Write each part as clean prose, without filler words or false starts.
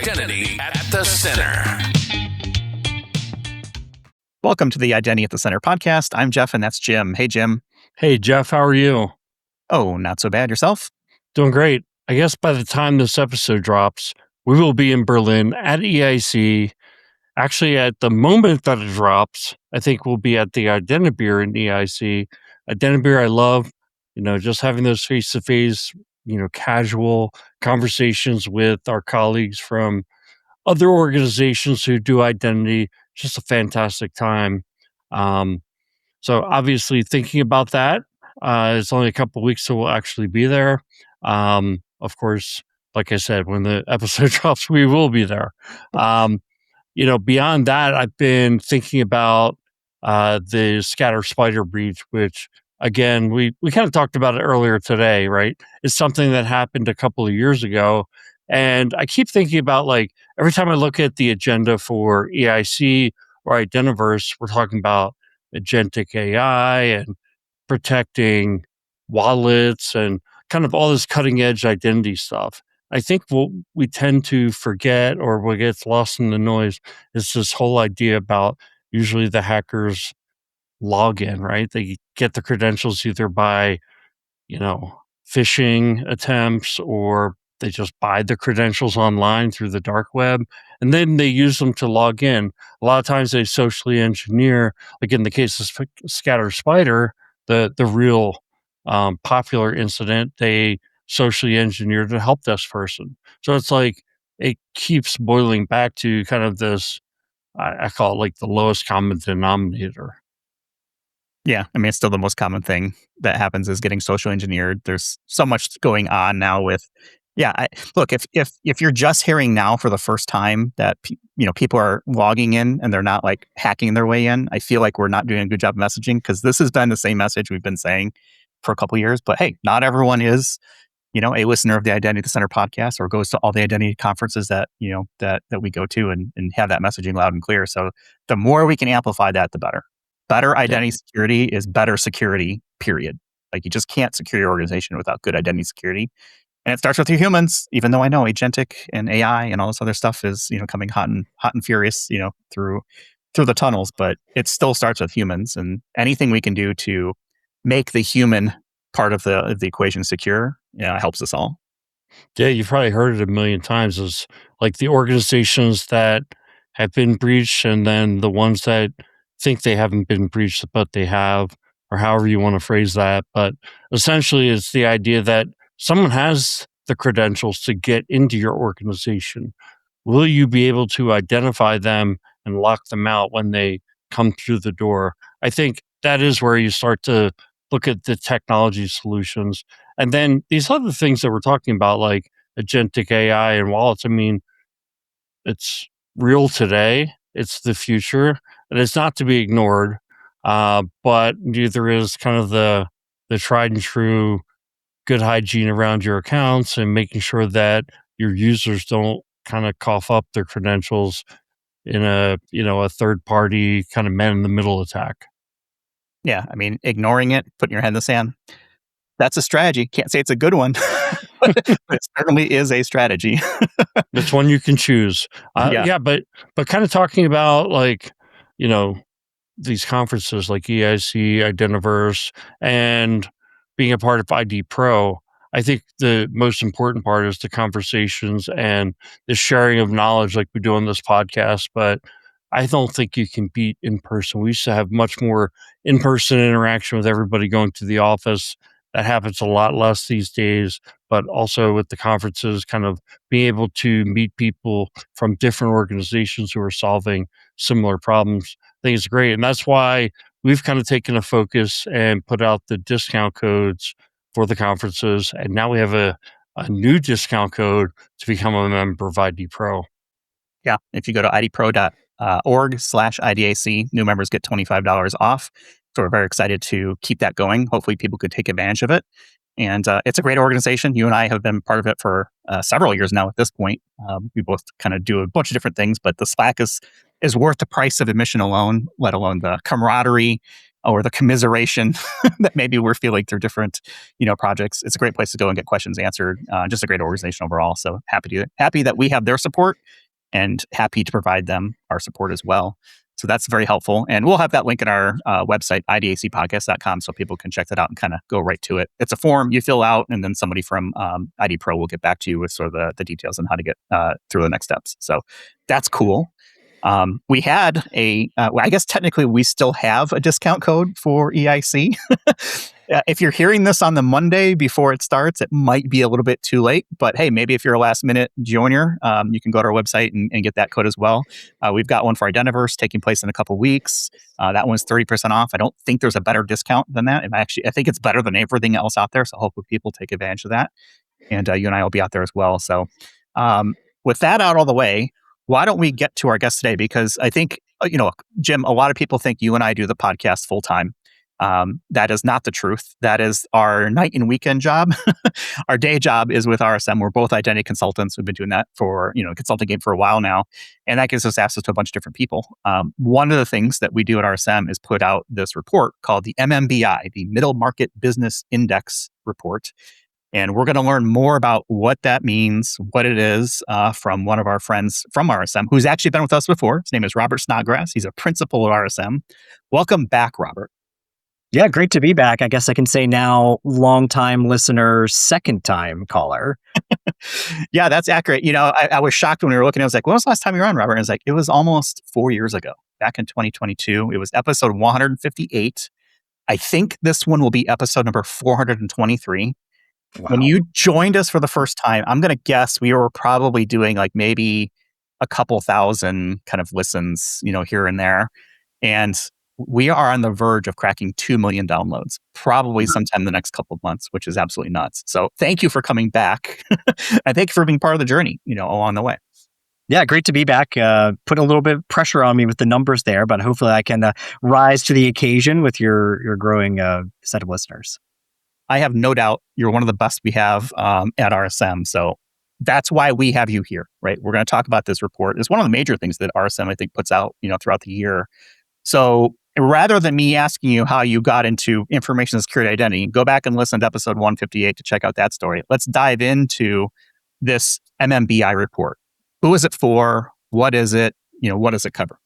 Identity at the Center. Welcome to the Identity at the Center podcast. I'm Jeff, and that's Jim. Hey, Jim. Hey, Jeff, how are you? Oh, not so bad. Yourself? Doing great. I guess by the time this episode drops, we will be in Berlin at EIC. Actually, at the moment that it drops, I think we'll be at the Identibeer in EIC. Identibeer, I love, just having those face-to-face, casual conversations with our colleagues from other organizations who do identity. Just a fantastic time. So obviously thinking about that, it's only a couple of weeks, so we'll actually be there. Of course, like I said, when the episode drops, we will be there. Beyond that, I've been thinking about the scatter spider breach, which again, we kind of talked about it earlier today, right? It's something that happened a couple of years ago. And I keep thinking about, like, every time I look at the agenda for EIC or Identiverse, we're talking about agentic AI and protecting wallets and kind of all this cutting edge identity stuff. I think what we tend to forget, or what gets lost in the noise, is this whole idea about usually the hackers login, right? They get the credentials either by, phishing attempts, or they just buy the credentials online through the dark web, and then they use them to log in. A lot of times they socially engineer, like in the case of Scatter Spider, the real popular incident, they socially engineered a help desk person. So it's like, it keeps boiling back to kind of this, I call it like the lowest common denominator. Yeah, I mean, it's still the most common thing that happens is getting social engineered. There's so much going on now with, look, if you're just hearing now for the first time that people are logging in and they're not like hacking their way in, I feel like we're not doing a good job of messaging, because this has been the same message we've been saying for a couple of years. But hey, not everyone is, a listener of the Identity at the Center podcast or goes to all the identity conferences that we go to and have that messaging loud and clear. So the more we can amplify that, the better. Better identity security is better security, period. Like, you just can't secure your organization without good identity security. And it starts with your humans, even though I know agentic and AI and all this other stuff is, coming hot and furious, through the tunnels, but it still starts with humans, and anything we can do to make the human part of the equation secure, helps us all. Yeah, you've probably heard it a million times, is like the organizations that have been breached, and then the ones that think they haven't been breached, but they have, or however you want to phrase that. But essentially, it's the idea that someone has the credentials to get into your organization. Will you be able to identify them and lock them out when they come through the door? I think that is where you start to look at the technology solutions. And then these other things that we're talking about, like agentic AI and wallets, I mean, it's real today. It's the future, and it's not to be ignored. But there is kind of the tried and true good hygiene around your accounts and making sure that your users don't kind of cough up their credentials in a third party kind of man in the middle attack. Yeah, I mean, ignoring it, putting your head in the sand, that's a strategy. Can't say it's a good one, but it certainly is a strategy. It's one you can choose. But kind of talking about, like, these conferences like EIC, Identiverse, and being a part of IDPro, I think the most important part is the conversations and the sharing of knowledge like we do on this podcast. But I don't think you can beat in person. We used to have much more in-person interaction with everybody going to the office. That happens a lot less these days, but also with the conferences, kind of being able to meet people from different organizations who are solving similar problems, I think it's great. And that's why we've kind of taken a focus and put out the discount codes for the conferences. And now we have a new discount code to become a member of IDPro. Yeah, if you go to idpro.org/IDAC, new members get $25 off. So we're very excited to keep that going. Hopefully people could take advantage of it. And it's a great organization. You and I have been part of it for several years now at this point. We both kind of do a bunch of different things, but the Slack is worth the price of admission alone, let alone the camaraderie or the commiseration that maybe we're feeling through different, projects. It's a great place to go and get questions answered. Just a great organization overall. So happy that we have their support and happy to provide them our support as well. So that's very helpful. And we'll have that link in our website, idacpodcast.com, so people can check that out and kind of go right to it. It's a form you fill out, and then somebody from IDPro will get back to you with sort of the details on how to get through the next steps. So that's cool. We had I guess technically we still have a discount code for EIC. If you're hearing this on the Monday before it starts, it might be a little bit too late. But hey, maybe if you're a last minute joiner, you can go to our website and get that code as well. We've got one for Identiverse taking place in a couple weeks. That one's 30% off. I don't think there's a better discount than that. I think it's better than everything else out there. So hopefully people take advantage of that. And you and I will be out there as well. So with that out all the way, why don't we get to our guest today? Because I think, Jim, a lot of people think you and I do the podcast full time. That is not the truth. That is our night and weekend job. Our day job is with RSM. We're both identity consultants. We've been doing that for, consulting game for a while now. And that gives us access to a bunch of different people. One of the things that we do at RSM is put out this report called the MMBI, the Middle Market Business Index Report. And we're going to learn more about what that means, what it is, from one of our friends from RSM, who's actually been with us before. His name is Robert Snodgrass. He's a principal at RSM. Welcome back, Robert. Yeah, great to be back. I guess I can say now, long-time listener, second-time caller. Yeah, that's accurate. I was shocked when we were looking. I was like, when was the last time you were on, Robert? And I was like, it was almost 4 years ago, back in 2022. It was episode 158. I think this one will be episode number 423. Wow. When you joined us for the first time, I'm going to guess we were probably doing like maybe a couple thousand kind of listens, here and there. And we are on the verge of cracking 2 million downloads, probably sometime in the next couple of months, which is absolutely nuts. So thank you for coming back. And thank you for being part of the journey, along the way. Yeah, great to be back. Put a little bit of pressure on me with the numbers there, but hopefully I can rise to the occasion with your growing set of listeners. I have no doubt you're one of the best we have at RSM. So that's why we have you here, right? We're going to talk about this report. It's one of the major things that RSM, I think, puts out, throughout the year. So rather than me asking you how you got into information security identity, go back and listen to episode 158 to check out that story. Let's dive into this MMBI report. Who is it for? What is it? What does it cover?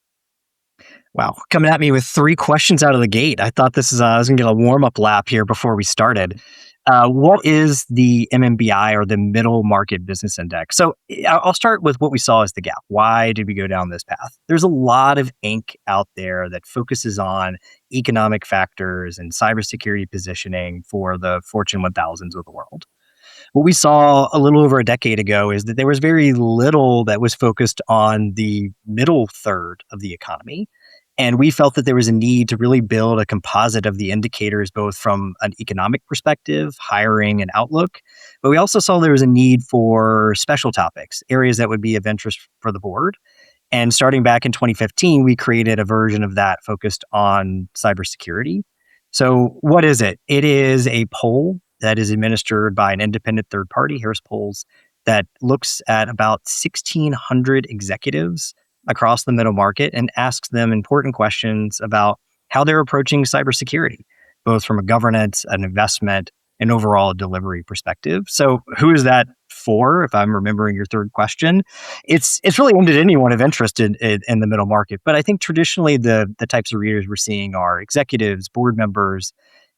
Wow, coming at me with 3 questions out of the gate. I thought this is I was going to get a warm-up lap here before we started. What is the MMBI, or the Middle Market Business Index? So I'll start with what we saw as the gap. Why did we go down this path? There's a lot of ink out there that focuses on economic factors and cybersecurity positioning for the Fortune 1000s of the world. What we saw a little over a decade ago is that there was very little that was focused on the middle third of the economy. And we felt that there was a need to really build a composite of the indicators, both from an economic perspective, hiring, and outlook. But we also saw there was a need for special topics, areas that would be of interest for the board. And starting back in 2015, we created a version of that focused on cybersecurity. So what is it? It is a poll that is administered by an independent third party, Harris Polls, that looks at about 1,600 executives across the middle market and asks them important questions about how they're approaching cybersecurity, both from a governance, an investment, and overall delivery perspective. So who is that for, if I'm remembering your third question? It's really aimed at anyone of interest in the middle market. But I think traditionally the types of readers we're seeing are executives, board members,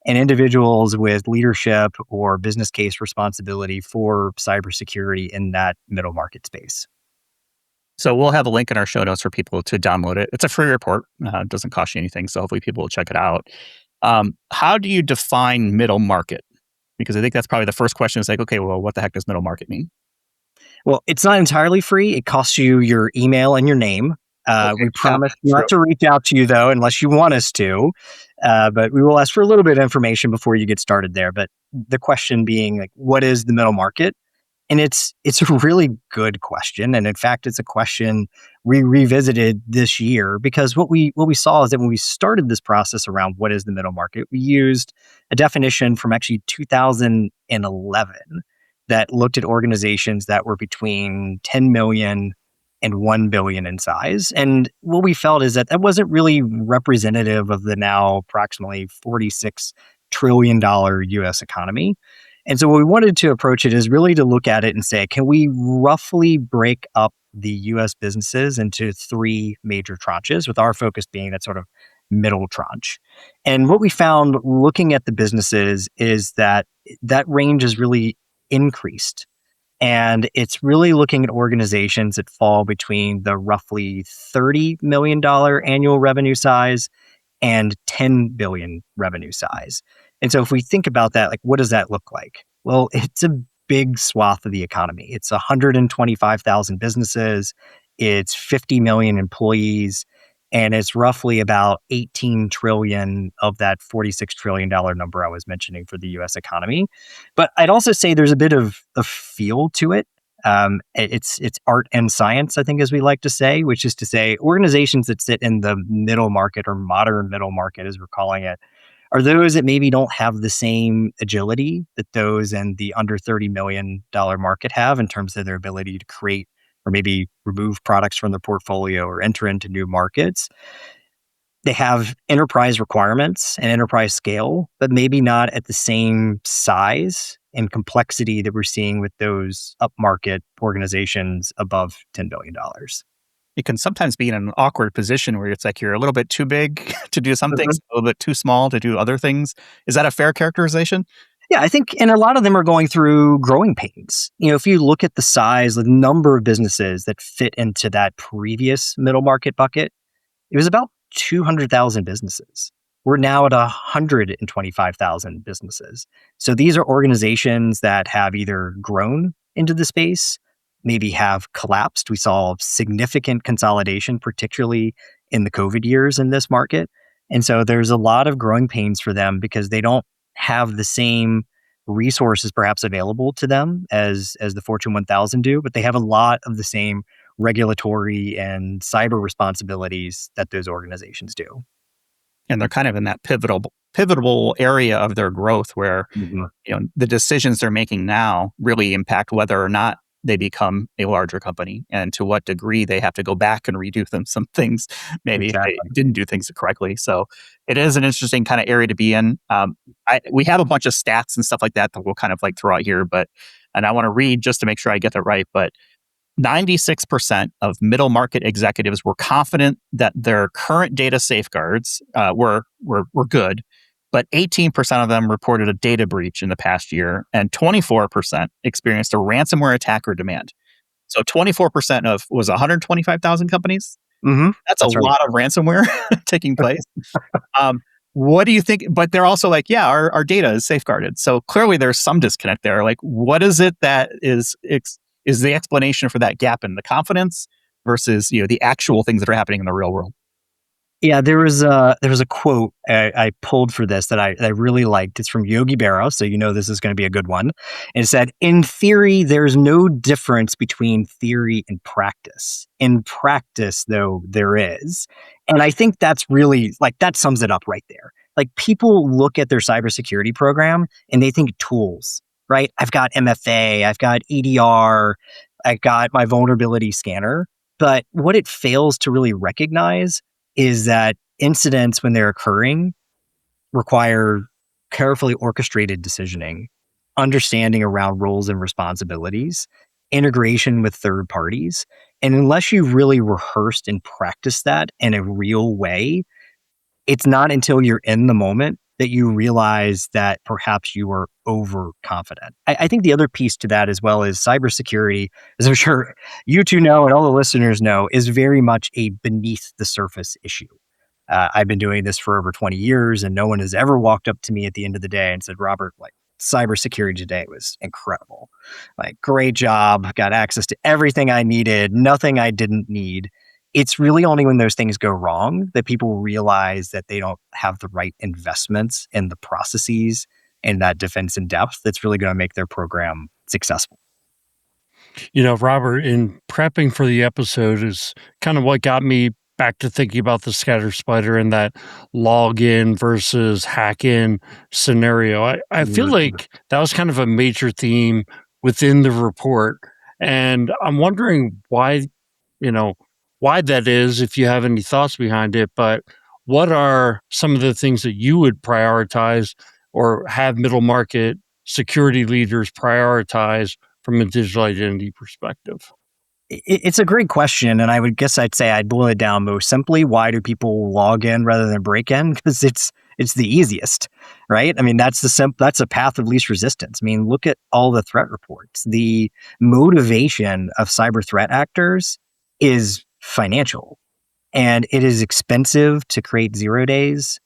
and individuals with leadership or business case responsibility for cybersecurity in that middle market space. So we'll have a link in our show notes for people to download it. It's a free report. It doesn't cost you anything. So hopefully people will check it out. How do you define middle market? Because I think that's probably the first question is like, okay, well, what the heck does middle market mean? Well, it's not entirely free. It costs you your email and your name. We promise not to reach out to you, though, unless you want us to. But we will ask for a little bit of information before you get started there. But the question being, like, what is the middle market? And it's a really good question. And in fact, it's a question we revisited this year, because what we saw is that when we started this process around what is the middle market, we used a definition from actually 2011 that looked at organizations that were between 10 million and 1 billion in size. And what we felt is that that wasn't really representative of the now approximately $46 trillion US economy. And so what we wanted to approach it is really to look at it and say, can we roughly break up the US businesses into three major tranches, with our focus being that sort of middle tranche. And what we found looking at the businesses is that that range has really increased. And it's really looking at organizations that fall between the roughly $30 million annual revenue size and 10 billion revenue size. And so if we think about that, like what does that look like? Well, it's a big swath of the economy. It's 125,000 businesses, it's 50 million employees, and it's roughly about 18 trillion of that $46 trillion number I was mentioning for the US economy. But I'd also say there's a bit of a feel to it. It's art and science, I think, as we like to say, which is to say organizations that sit in the middle market or modern middle market, as we're calling it, are those that maybe don't have the same agility that those in the under $30 million market have in terms of their ability to create or maybe remove products from their portfolio or enter into new markets. They have enterprise requirements and enterprise scale, but maybe not at the same size and complexity that we're seeing with those upmarket organizations above $10 billion. You can sometimes be in an awkward position where it's like you're a little bit too big to do some things, a little bit too small to do other things. Is that a fair characterization? Yeah, I think, and a lot of them are going through growing pains. If you look at the size, the number of businesses that fit into that previous middle market bucket, it was about 200,000 businesses. We're now at 125,000 businesses. So these are organizations that have either grown into the space, maybe have collapsed. We saw significant consolidation, particularly in the COVID years in this market. And so there's a lot of growing pains for them because they don't have the same resources perhaps available to them as the Fortune 1000 do, but they have a lot of the same regulatory and cyber responsibilities that those organizations do. And they're kind of in that pivotal area of their growth where the decisions they're making now really impact whether or not they become a larger company and to what degree they have to go back and redo some things. Maybe Exactly. they didn't do things correctly. So it is an interesting kind of area to be in. We have a bunch of stats and stuff like that we'll kind of like throw out here, and I want to read just to make sure I get that right. But 96% of middle market executives were confident that their current data safeguards were good, but 18% of them reported a data breach in the past year, and 24% experienced a ransomware attack or demand. So 24% was 125,000 companies. Mm-hmm. That's a lot of ransomware taking place. What do you think? But they're also like, yeah, our data is safeguarded. So clearly there's some disconnect there. Like, what is it that is the explanation for that gap in the confidence versus the actual things that are happening in the real world? Yeah, there was a quote I pulled for this that I really liked. It's from Yogi Berra, so this is going to be a good one. And it said, "In theory, there's no difference between theory and practice. In practice, though, there is." And I think that's really that sums it up right there. Like people look at their cybersecurity program and they think tools, right? I've got MFA, I've got EDR, I've got my vulnerability scanner. But what it fails to really recognize is that incidents, when they're occurring, require carefully orchestrated decisioning, understanding around roles and responsibilities, integration with third parties. And unless you've really rehearsed and practiced that in a real way, it's not until you're in the moment that you realize that perhaps you are overconfident. I think the other piece to that as well is cybersecurity, as I'm sure you two know and all the listeners know, is very much a beneath the surface issue. I've been doing this for over 20 years and no one has ever walked up to me at the end of the day and said, "Robert, cybersecurity today was incredible. Great job. Got access to everything I needed, nothing I didn't need." It's really only when those things go wrong that people realize that they don't have the right investments in the processes and that defense in depth that's really going to make their program successful. Robert, in prepping for the episode is kind of what got me back to thinking about the scatter spider and that login versus hack in scenario. I feel like that was kind of a major theme within the report. And I'm wondering why why that is, if you have any thoughts behind it, but what are some of the things that you would prioritize or have middle market security leaders prioritize from a digital identity perspective? It's a great question, and I'd say I'd boil it down most simply. Why do people log in rather than break in? Because it's the easiest, right? I mean, that's that's a path of least resistance. I mean, look at all the threat reports. The motivation of cyber threat actors is financial, and it is expensive to create 0 days.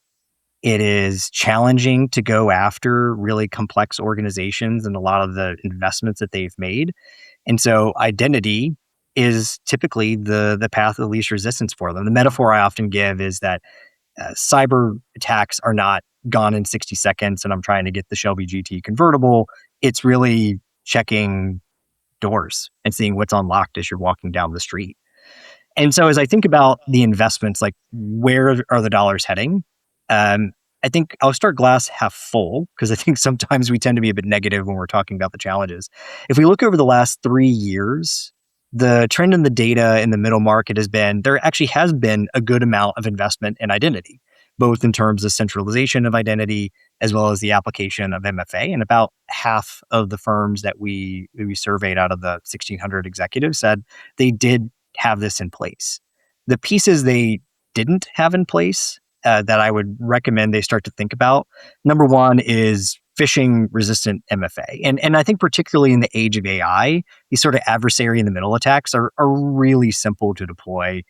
It is challenging to go after really complex organizations and a lot of the investments that they've made. And so identity is typically the path of least resistance for them. The metaphor I often give is that cyber attacks are not gone in 60 seconds and I'm trying to get the Shelby GT convertible. It's really checking doors and seeing what's unlocked as you're walking down the street. And so as I think about the investments, like where are the dollars heading? Um, I think I'll start glass half full because I think sometimes we tend to be a bit negative when we're talking about the challenges. If we look over the last 3 years, the trend in the data in the middle market has been there actually has been a good amount of investment in identity, both in terms of centralization of identity as well as the application of MFA. And about half of the firms that we surveyed out of the 1,600 executives said they did have this in place. The pieces they didn't have in place that I would recommend they start to think about. Number one is phishing resistant MFA. And I think particularly in the age of AI, these sort of adversary in the middle attacks are really simple to deploy.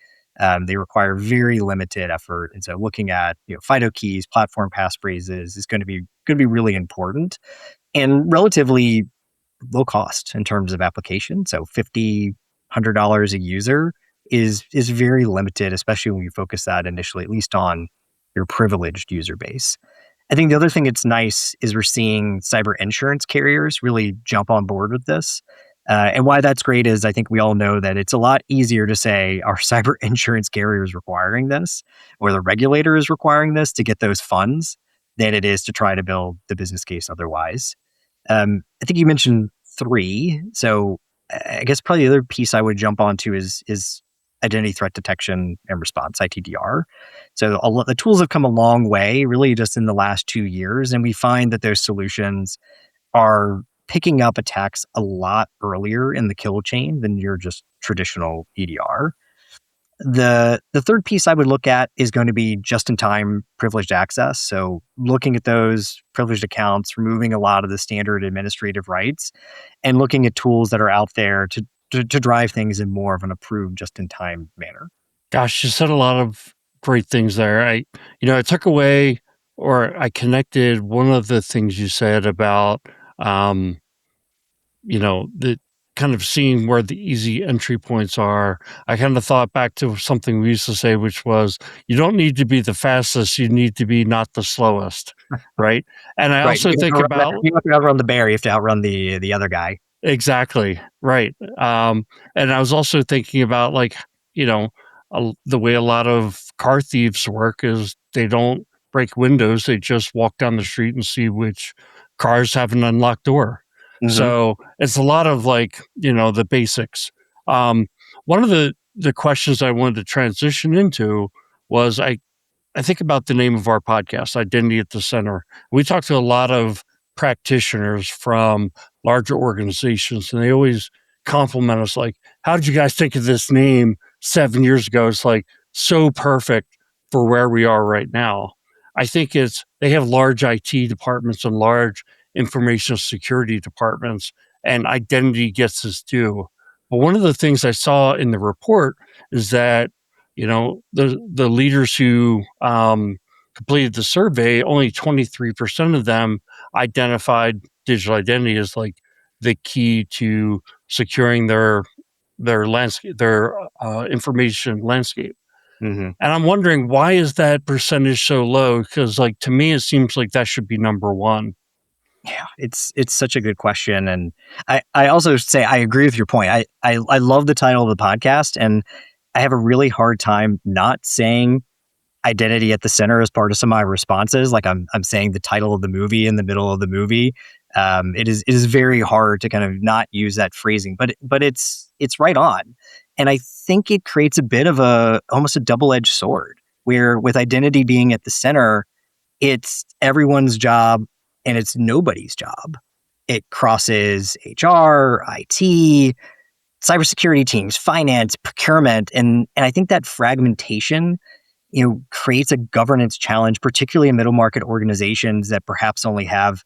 They require very limited effort. And so looking at FIDO keys, platform passphrases is going to be really important and relatively low cost in terms of application. So $50-$100 a user is very limited, especially when you focus that initially, at least on your privileged user base. I think the other thing that's nice is we're seeing cyber insurance carriers really jump on board with this. And why that's great is I think we all know that it's a lot easier to say, are cyber insurance carriers requiring this or the regulator is requiring this to get those funds than it is to try to build the business case otherwise. I think you mentioned three. So I guess probably the other piece I would jump onto is identity threat detection and response, ITDR. So the tools have come a long way, really just in the last 2 years. And we find that those solutions are picking up attacks a lot earlier in the kill chain than your just traditional EDR. The third piece I would look at is going to be just-in-time privileged access. So looking at those privileged accounts, removing a lot of the standard administrative rights, and looking at tools that are out there to drive things in more of an approved just-in-time manner. Gosh, you said a lot of great things there. I took away or I connected one of the things you said about, um, the kind of seeing where the easy entry points are. I kind of thought back to something we used to say, which was, you don't need to be the fastest, you need to be not the slowest, right? And I Right. also think about You have to outrun the bear. You have to outrun the other guy. exactly, right. And I was also thinking about you know, the way a lot of car thieves work is they don't break windows, they just walk down the street and see which cars have an unlocked door. Mm-hmm. So it's a lot of the basics. Um, One of the questions I wanted to transition into was I think about the name of our podcast, Identity at the Center. We talk to a lot of practitioners from larger organizations, and they always compliment us like, how did you guys think of this name 7 years ago? It's like so perfect for where we are right now. I think they have large IT departments and large information security departments, and identity gets its due. But one of the things I saw in the report is that the leaders who completed the survey, only 23% of them identified digital identity as like the key to securing their landscape, their information landscape. Mm-hmm. And I'm wondering, why is that percentage so low? Because to me, it seems like that should be number one. Yeah, it's such a good question, and I also say I agree with your point. I love the title of the podcast, and I have a really hard time not saying identity at the center as part of some of my responses. Like I'm saying the title of the movie in the middle of the movie. It is very hard to kind of not use that phrasing, but it's right on. And I think it creates a bit of almost a double-edged sword, where with identity being at the center, it's everyone's job and it's nobody's job. It crosses HR, IT, cybersecurity teams, finance, procurement, and I think that fragmentation, creates a governance challenge, particularly in middle market organizations that perhaps only have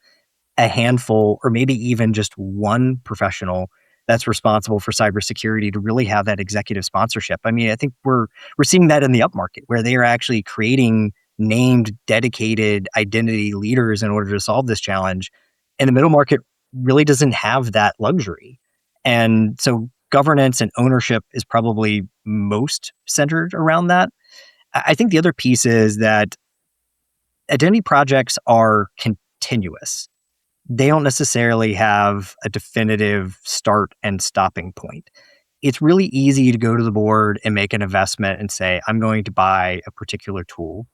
a handful or maybe even just one professional that's responsible for cybersecurity to really have that executive sponsorship. I mean, I think we're seeing that in the upmarket where they are actually creating named, dedicated identity leaders in order to solve this challenge. And the middle market really doesn't have that luxury. And so governance and ownership is probably most centered around that. I think the other piece is that identity projects are continuous. They don't necessarily have a definitive start and stopping point. It's really easy to go to the board and make an investment and say, I'm going to buy a particular tool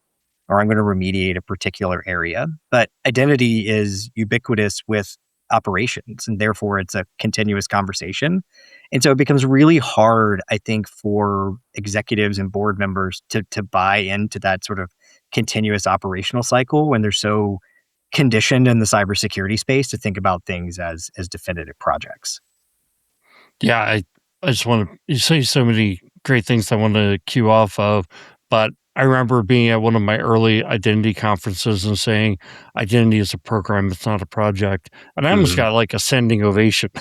or I'm going to remediate a particular area. But identity is ubiquitous with operations, and therefore it's a continuous conversation. And so it becomes really hard, I think, for executives and board members to buy into that sort of continuous operational cycle when they're so conditioned in the cybersecurity space to think about things as definitive projects. Yeah, I just want to you say so many great things I want to cue off of, but I remember being at one of my early identity conferences and saying identity is a program, it's not a project. And I almost Mhm. got like a standing ovation.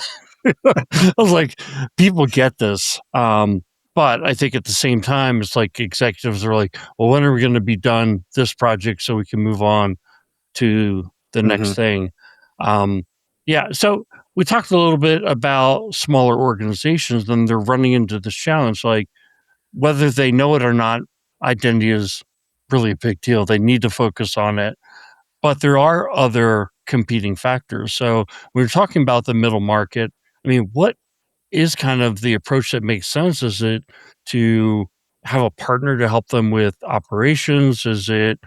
I was like, people get this. But I think at the same time, it's like executives are like, well, when are we going to be done this project so we can move on to the next Mhm. thing? Um, yeah. So we talked a little bit about smaller organizations and they're running into this challenge. Like whether they know it or not, identity is really a big deal. They need to focus on it. But there are other competing factors. So we were talking about the middle market. I mean, what is kind of the approach that makes sense? Is it to have a partner to help them with operations? Is it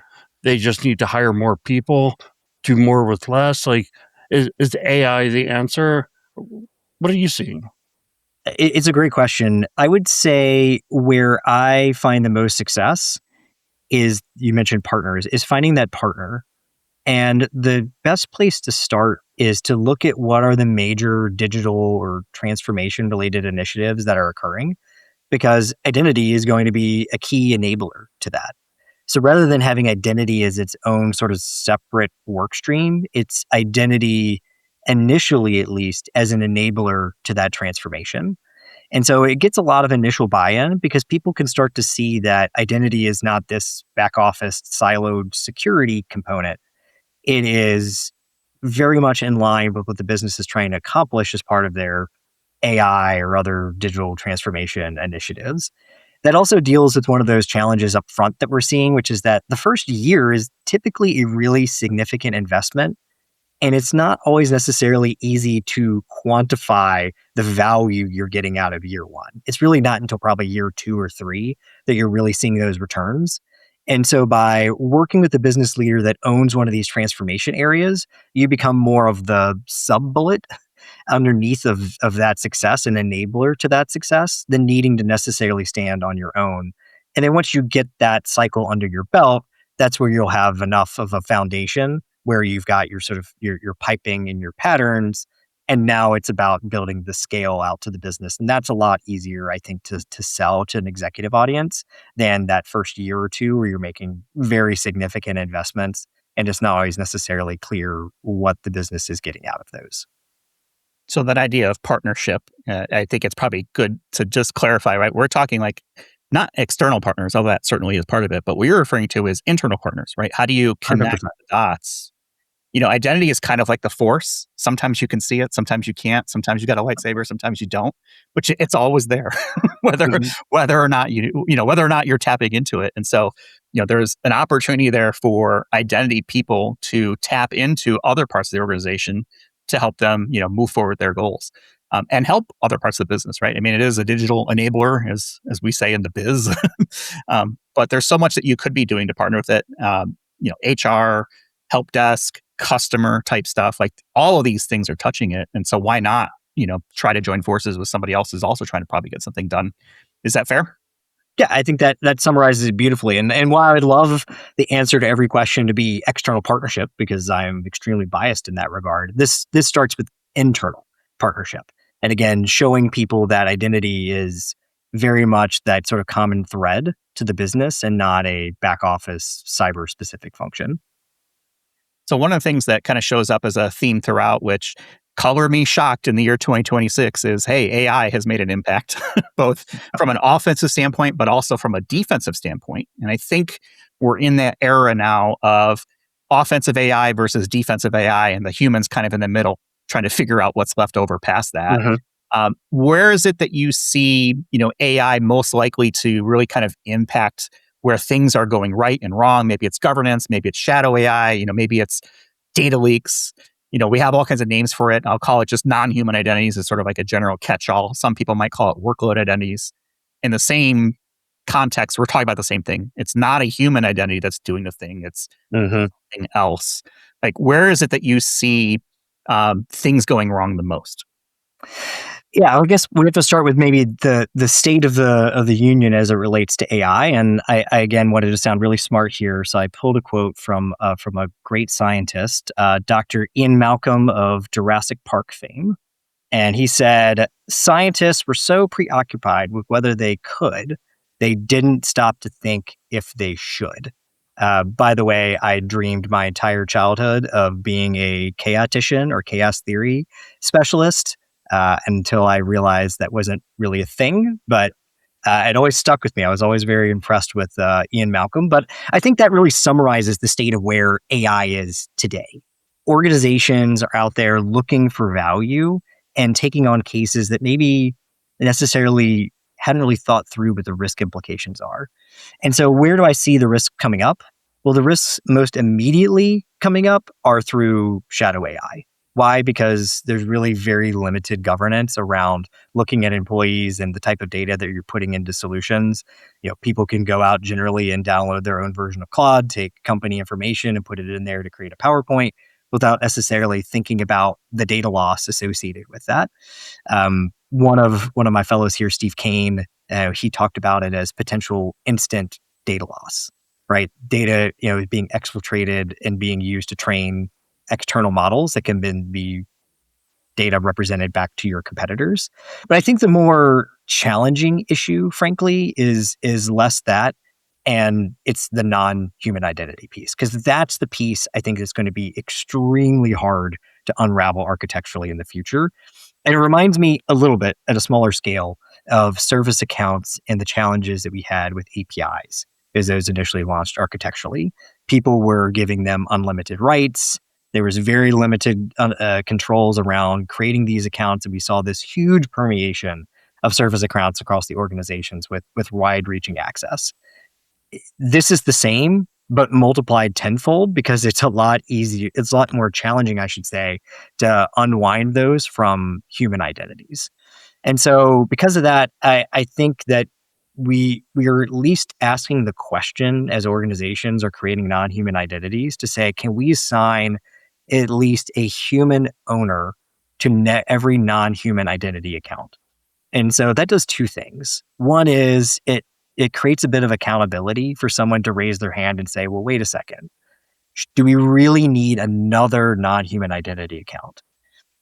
they just need to hire more people, do more with less? Like, is AI the answer? What are you seeing? It's a great question. I would say where I find the most success is you mentioned partners, is finding that partner. And the best place to start is to look at what are the major digital or transformation related initiatives that are occurring, because identity is going to be a key enabler to that. So rather than having identity as its own sort of separate work stream, it's identity initially, at least, as an enabler to that transformation. And so it gets a lot of initial buy-in because people can start to see that identity is not this back office siloed security component. It is very much in line with what the business is trying to accomplish as part of their AI or other digital transformation initiatives. That also deals with one of those challenges up front that we're seeing, which is that the first year is typically a really significant investment. And it's not always necessarily easy to quantify the value you're getting out of year one. It's really not until probably year two or three that you're really seeing those returns. And so by working with the business leader that owns one of these transformation areas, you become more of the sub bullet underneath of that success, an enabler to that success, than needing to necessarily stand on your own. And then once you get that cycle under your belt, that's where you'll have enough of a foundation where you've got your sort of your piping and your patterns. And now it's about building the scale out to the business. And that's a lot easier, I think, to sell to an executive audience than that first year or two where you're making very significant investments and it's not always necessarily clear what the business is getting out of those. So that idea of partnership, I think it's probably good to just clarify, right? We're talking like not external partners, although that certainly is part of it, but what you're referring to is internal partners, right? How do you connect 100%. the dots? Identity is kind of like the force. Sometimes you can see it, sometimes you can't. Sometimes you got a lightsaber, sometimes you don't. But it's always there, whether Mhm. whether or not whether or not you're tapping into it. And so, there's an opportunity there for identity people to tap into other parts of the organization to help them, move forward their goals. And help other parts of the business, right? I mean, it is a digital enabler, as we say in the biz. But there's so much that you could be doing to partner with it. HR, help desk, customer type stuff, like all of these things are touching it. And so why not, try to join forces with somebody else who's also trying to probably get something done. Is that fair? Yeah, I think that summarizes it beautifully. And while I'd love the answer to every question to be external partnership, because I'm extremely biased in that regard, this starts with internal partnership. And again, showing people that identity is very much that sort of common thread to the business and not a back office cyber specific function. So one of the things that kind of shows up as a theme throughout, which color me shocked in the year 2026, is, hey, AI has made an impact, both from an offensive standpoint, but also from a defensive standpoint. And I think we're in that era now of offensive AI versus defensive AI, and the humans kind of in the middle, trying to figure out what's left over past that. Where is it that you see, AI most likely to really kind of impact where things are going right and wrong? Maybe it's governance, maybe it's shadow AI, maybe it's data leaks. We have all kinds of names for it. I'll call it just non-human identities as sort of like a general catch-all. Some people might call it workload identities. In the same context, we're talking about the same thing. It's not a human identity that's doing the thing. It's something else. Like, where is it that you see things going wrong the most? Yeah, I guess we have to start with maybe the state of the union as it relates to AI. And I again wanted to sound really smart here, so I pulled a quote from a great scientist, Dr. Ian Malcolm of Jurassic Park fame, and he said, "Scientists were so preoccupied with whether they could, they didn't stop to think if they should." By the way, I dreamed my entire childhood of being a chaotician or chaos theory specialist. Until I realized that wasn't really a thing, but it always stuck with me. I was always very impressed with Ian Malcolm, but I think that really summarizes the state of where AI is today. Organizations are out there looking for value and taking on cases that maybe necessarily hadn't really thought through what the risk implications are. And so where do I see the risk coming up? Well, the risks most immediately coming up are through shadow AI. Why? Because there's really very limited governance around looking at employees and the type of data that you're putting into solutions. People can go out generally and download their own version of Claude, take company information and put it in there to create a PowerPoint without necessarily thinking about the data loss associated with that. One of my fellows here, Steve Kane, he talked about it as potential instant data loss, right? Data, being exfiltrated and being used to train external models that can then be data represented back to your competitors. But I think the more challenging issue, frankly, is less that, and it's the non-human identity piece, because that's the piece I think is going to be extremely hard to unravel architecturally in the future. And it reminds me a little bit at a smaller scale of service accounts and the challenges that we had with APIs as those initially launched architecturally. People were giving them unlimited rights. There was very limited controls around creating these accounts, and we saw this huge permeation of service accounts across the organizations with wide-reaching access. This is the same, but multiplied tenfold, because it's a lot easier. It's a lot more challenging, I should say, to unwind those from human identities. And so because of that, I think that we are at least asking the question as organizations are creating non-human identities to say, can we assign at least a human owner to every non-human identity account? And so that does two things. One is it creates a bit of accountability for someone to raise their hand and say, well, wait a second, do we really need another non-human identity account?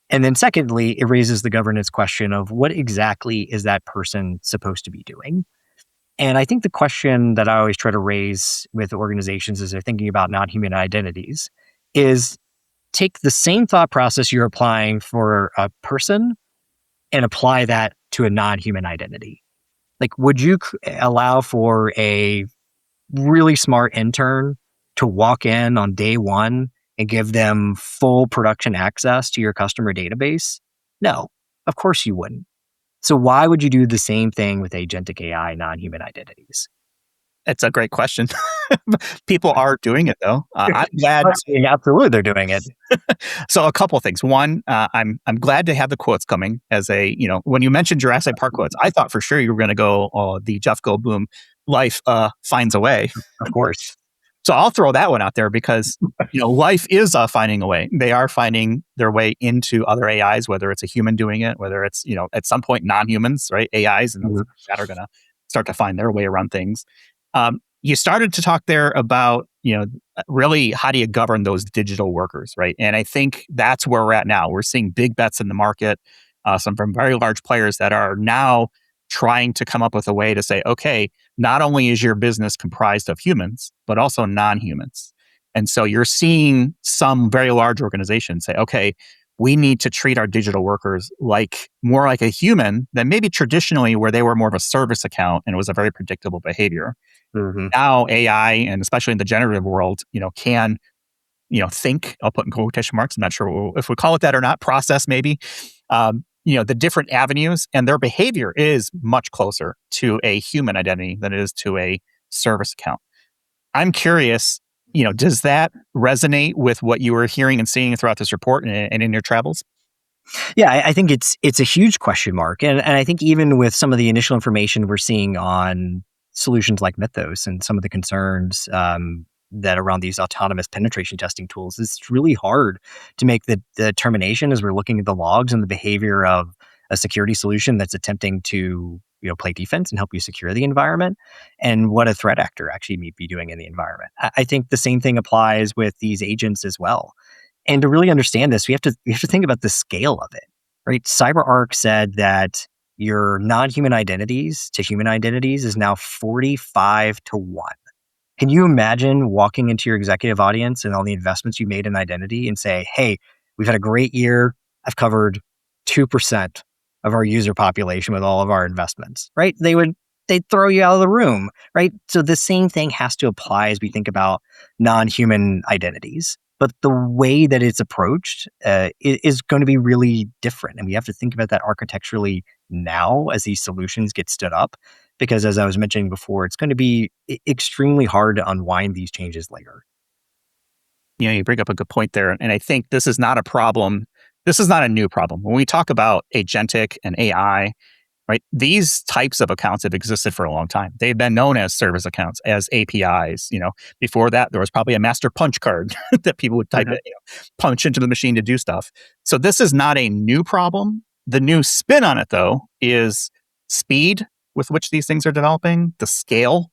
And then secondly, it raises the governance question of what exactly is that person supposed to be doing? And I think the question that I always try to raise with organizations as they're thinking about non-human identities is, take the same thought process you're applying for a person and apply that to a non-human identity. Like, would you allow for a really smart intern to walk in on day one and give them full production access to your customer database? No, of course you wouldn't. So why would you do the same thing with agentic AI non-human identities? It's a great question. People are doing it, though. I'm glad. Absolutely, they're doing it. So a couple of things. One, I'm glad to have the quotes coming. As when you mentioned Jurassic Park quotes, I thought for sure you were going to go, the Jeff Goldblum life finds a way. Of course. So I'll throw that one out there because life is finding a way. They are finding their way into other AIs, whether it's a human doing it, whether it's at some point non-humans, right? AIs and things like that are going to start to find their way around things. You started to talk there about really how do you govern those digital workers, right? And I think that's where we're at now. We're seeing big bets in the market, some from very large players that are now trying to come up with a way to say, okay, not only is your business comprised of humans, but also non-humans. And so you're seeing some very large organizations say, okay, we need to treat our digital workers more like a human than maybe traditionally where they were more of a service account and it was a very predictable behavior. Mm-hmm. Now AI, and especially in the generative world, can think, I'll put in quotation marks, I'm not sure if we call it that or not, process maybe, the different avenues, and their behavior is much closer to a human identity than it is to a service account. I'm curious, does that resonate with what you were hearing and seeing throughout this report and in your travels? Yeah, I think it's a huge question mark. And I think even with some of the initial information we're seeing on solutions like Mythos and some of the concerns that around these autonomous penetration testing tools, it's really hard to make the determination as we're looking at the logs and the behavior of a security solution that's attempting to play defense and help you secure the environment, and what a threat actor actually may be doing in the environment. I think the same thing applies with these agents as well. And to really understand this, we have to think about the scale of it, right? CyberArk said that your non-human identities to human identities is now 45-1. Can you imagine walking into your executive audience and all the investments you made in identity and say, hey, we've had a great year. I've covered 2% of our user population with all of our investments, right? They'd throw you out of the room, right? So the same thing has to apply as we think about non-human identities. But the way that it's approached is going to be really different. And we have to think about that architecturally now as these solutions get stood up. Because as I was mentioning before, it's going to be extremely hard to unwind these changes later. You bring up a good point there. And I think this is not a problem. This is not a new problem. When we talk about agentic and AI, right, these types of accounts have existed for a long time. They've been known as service accounts, as APIs. Before that, there was probably a master punch card that people would type punch into the machine to do stuff. So this is not a new problem. The new spin on it, though, is speed with which these things are developing, the scale.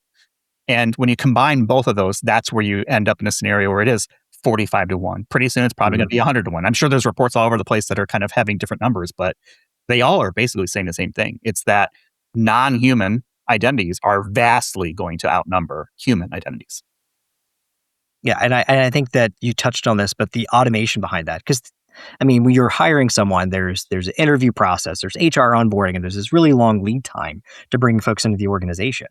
And when you combine both of those, that's where you end up in a scenario where it is 45-1. Pretty soon, it's probably going to be 100-1. I'm sure there's reports all over the place that are kind of having different numbers, but they all are basically saying the same thing. It's that non-human identities are vastly going to outnumber human identities. Yeah, and I think that you touched on this, but the automation behind that, because when you're hiring someone, there's an interview process, there's HR onboarding, and there's this really long lead time to bring folks into the organization.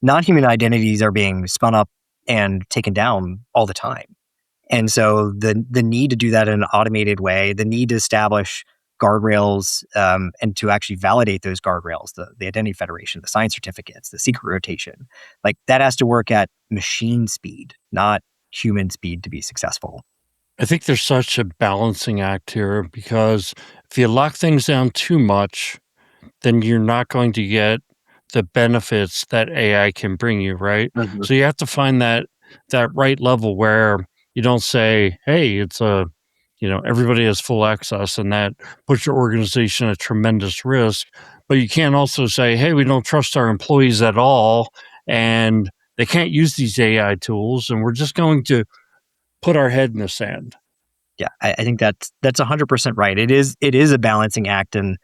Non-human identities are being spun up and taken down all the time. And so the need to do that in an automated way, the need to establish guardrails and to actually validate those guardrails, the identity federation, the sign certificates, the secret rotation, like that has to work at machine speed, not human speed to be successful. I think there's such a balancing act here because if you lock things down too much, then you're not going to get the benefits that AI can bring you, right? Mhm. So you have to find that right level where you don't say, "Hey, everybody has full access," and that puts your organization at tremendous risk. But you can't also say, "Hey, we don't trust our employees at all, and they can't use these AI tools, and we're just going to put our head in the sand." Yeah, I think that's 100% right. It is a balancing act, and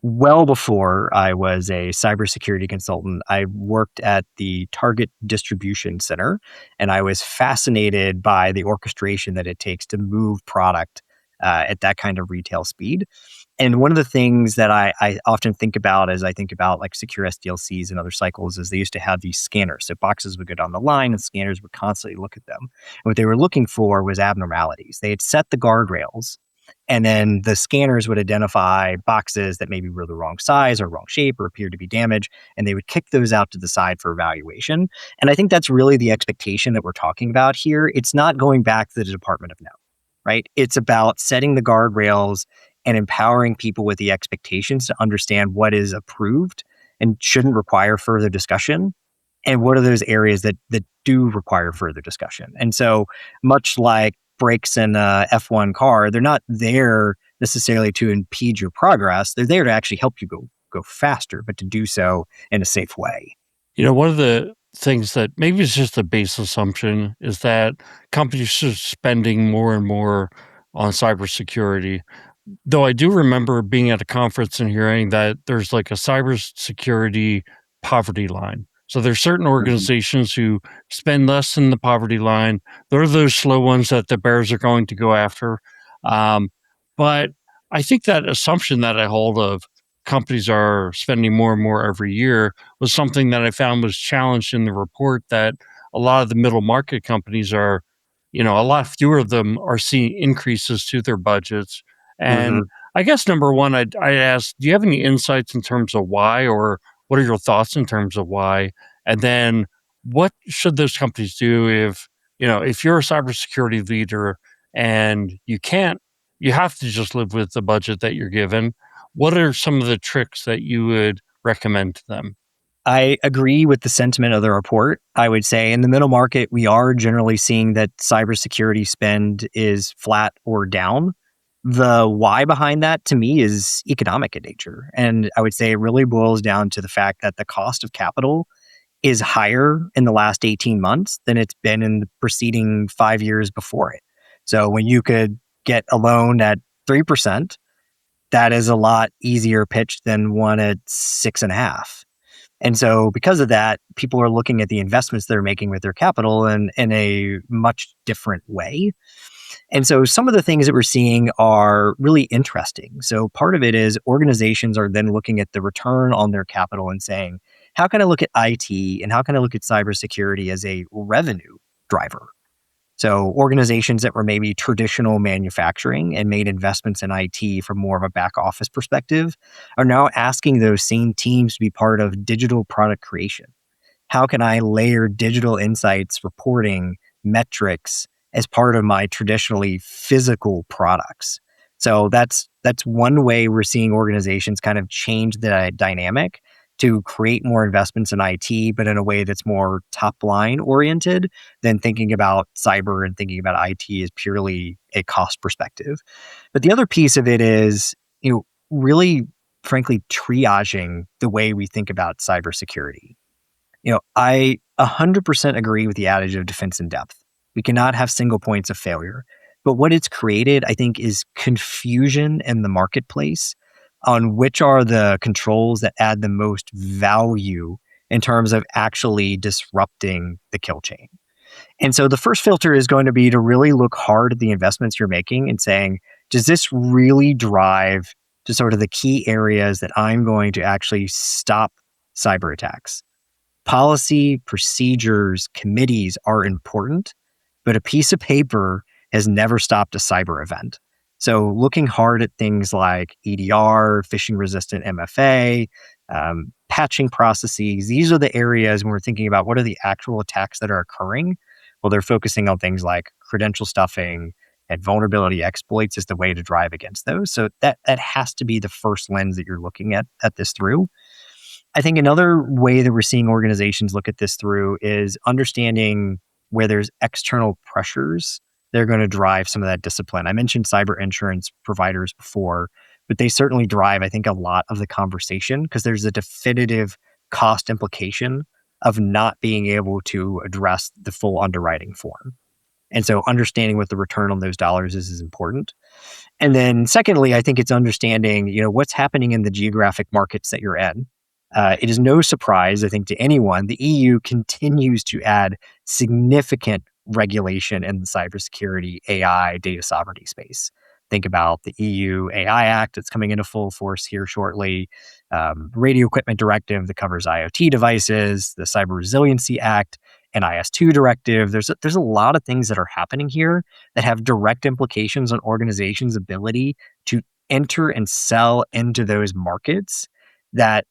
well before I was a cybersecurity consultant, I worked at the Target Distribution Center, and I was fascinated by the orchestration that it takes to move product at that kind of retail speed. And one of the things that I often think about as I think about like secure SDLCs and other cycles is they used to have these scanners. So boxes would go down the line and scanners would constantly look at them. And what they were looking for was abnormalities. They had set the guardrails, and then the scanners would identify boxes that maybe were the wrong size or wrong shape or appeared to be damaged, and they would kick those out to the side for evaluation. And I think that's really the expectation that we're talking about here. It's not going back to the Department of No, right? It's about setting the guardrails and empowering people with the expectations to understand what is approved and shouldn't require further discussion, and what are those areas that do require further discussion. And so much like brakes in a F1 car, they're not there necessarily to impede your progress. They're there to actually help you go faster, but to do so in a safe way. One of the things that maybe it's just a base assumption is that companies are spending more and more on cybersecurity. Though I do remember being at a conference and hearing that there's like a cybersecurity poverty line. So there's certain Mhm. organizations who spend less than the poverty line. They're those slow ones that the bears are going to go after. Um, but I think that assumption that I hold of companies are spending more and more every year was something that I found was challenged in the report, that a lot of the middle market companies are, a lot fewer of them are seeing increases to their budgets. And Mhm. I guess number one, I'd ask, do you have any insights in terms of why, or what are your thoughts in terms of why? And then what should those companies do if you're a cybersecurity leader and you have to just live with the budget that you're given? What are some of the tricks that you would recommend to them? I agree with the sentiment of the report. I would say in the middle market, we are generally seeing that cybersecurity spend is flat or down. The why behind that to me is economic in nature. And I would say it really boils down to the fact that the cost of capital is higher in the last 18 months than it's been in the preceding 5 years before it. So when you could get a loan at 3%, that is a lot easier pitch than one at 6.5. And so because of that, people are looking at the investments they're making with their capital in a much different way. And so some of the things that we're seeing are really interesting. So part of it is organizations are then looking at the return on their capital and saying, how can I look at IT and how can I look at cybersecurity as a revenue driver? So organizations that were maybe traditional manufacturing and made investments in IT from more of a back office perspective are now asking those same teams to be part of digital product creation. How can I layer digital insights, reporting, metrics as part of my traditionally physical products? So that's one way we're seeing organizations kind of change the dynamic to create more investments in IT, but in a way that's more top line oriented than thinking about cyber and thinking about IT as purely a cost perspective. But the other piece of it is, really frankly triaging the way we think about cybersecurity. I 100% agree with the adage of defense in depth. We cannot have single points of failure. But what it's created, I think, is confusion in the marketplace on which are the controls that add the most value in terms of actually disrupting the kill chain. And so the first filter is going to be to really look hard at the investments you're making and saying, does this really drive to sort of the key areas that I'm going to actually stop cyber attacks? Policy, procedures, committees are important, but a piece of paper has never stopped a cyber event. So, looking hard at things like EDR, phishing resistant MFA, patching processes, these are the areas when we're thinking about what are the actual attacks that are occurring. Well, they're focusing on things like credential stuffing and vulnerability exploits as the way to drive against those. So, that has to be the first lens that you're looking at this through. I think another way that we're seeing organizations look at this through is understanding where there's external pressures. They're going to drive some of that discipline. I mentioned cyber insurance providers before, but they certainly drive, I think, a lot of the conversation because there's a definitive cost implication of not being able to address the full underwriting form. And so understanding what the return on those dollars is important. And then secondly, I think it's understanding, what's happening in the geographic markets that you're in. It is no surprise, I think, to anyone, the EU continues to add significant regulation in the cybersecurity, AI, data sovereignty space. Think about the EU AI Act that's coming into full force here shortly, Radio Equipment Directive that covers IoT devices, the Cyber Resiliency Act, NIS2 directive. There's a lot of things that are happening here that have direct implications on organizations' ability to enter and sell into those markets, that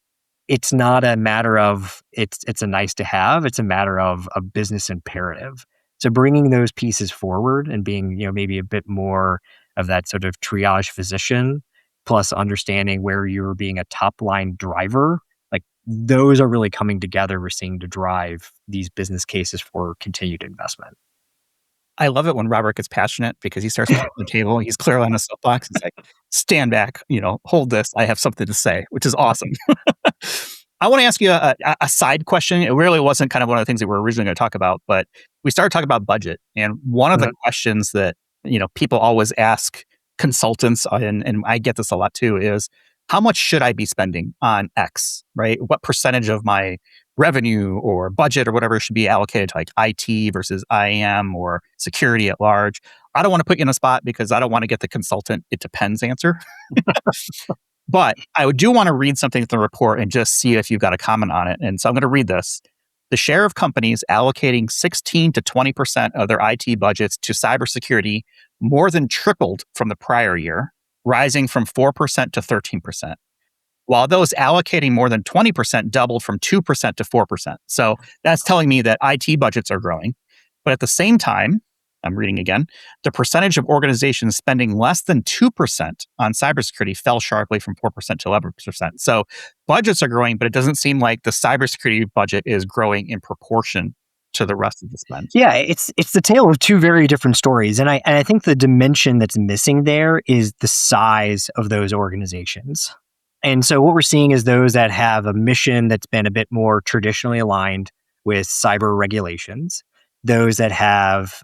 it's not a matter of it's a nice to have, it's a matter of a business imperative. So bringing those pieces forward and being, maybe a bit more of that sort of triage physician, plus understanding where you're being a top line driver, like those are really coming together, we're seeing, to drive these business cases for continued investment. I love it when Robert gets passionate because he starts pushing the table. He's clearly on a soapbox. He's like, stand back, hold this. I have something to say, which is awesome. I want to ask you a side question. It really wasn't kind of one of the things that we were originally going to talk about, but we started talking about budget. And one of the questions that, people always ask consultants, and I get this a lot too, is how much should I be spending on X, right? What percentage of my revenue or budget or whatever should be allocated to like IT versus IAM or security at large? I don't want to put you in a spot because I don't want to get the consultant, it depends answer. But I do want to read something from the report and just see if you've got a comment on it. And so I'm going to read this. The share of companies allocating 16 to 20% of their IT budgets to cybersecurity more than tripled from the prior year, rising from 4% to 13%. While those allocating more than 20% doubled from 2% to 4%. So that's telling me that IT budgets are growing. But at the same time, I'm reading again, the percentage of organizations spending less than 2% on cybersecurity fell sharply from 4% to 11%. So budgets are growing, but it doesn't seem like the cybersecurity budget is growing in proportion to the rest of the spend. Yeah, it's the tale of two very different stories. And I think the dimension that's missing there is the size of those organizations. And so what we're seeing is those that have a mission that's been a bit more traditionally aligned with cyber regulations, those that have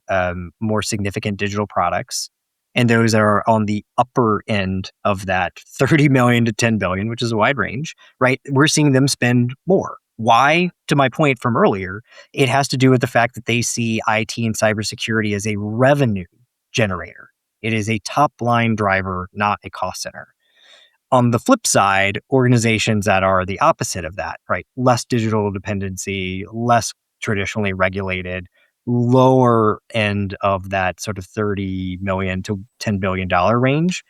more significant digital products, and those that are on the upper end of that 30 million to 10 billion, which is a wide range, right? We're seeing them spend more. Why? To my point from earlier, it has to do with the fact that they see IT and cybersecurity as a revenue generator. It is a top line driver, not a cost center. On the flip side, organizations that are the opposite of that, right? Less digital dependency, less traditionally regulated, lower end of that sort of 30 million to $10 billion range,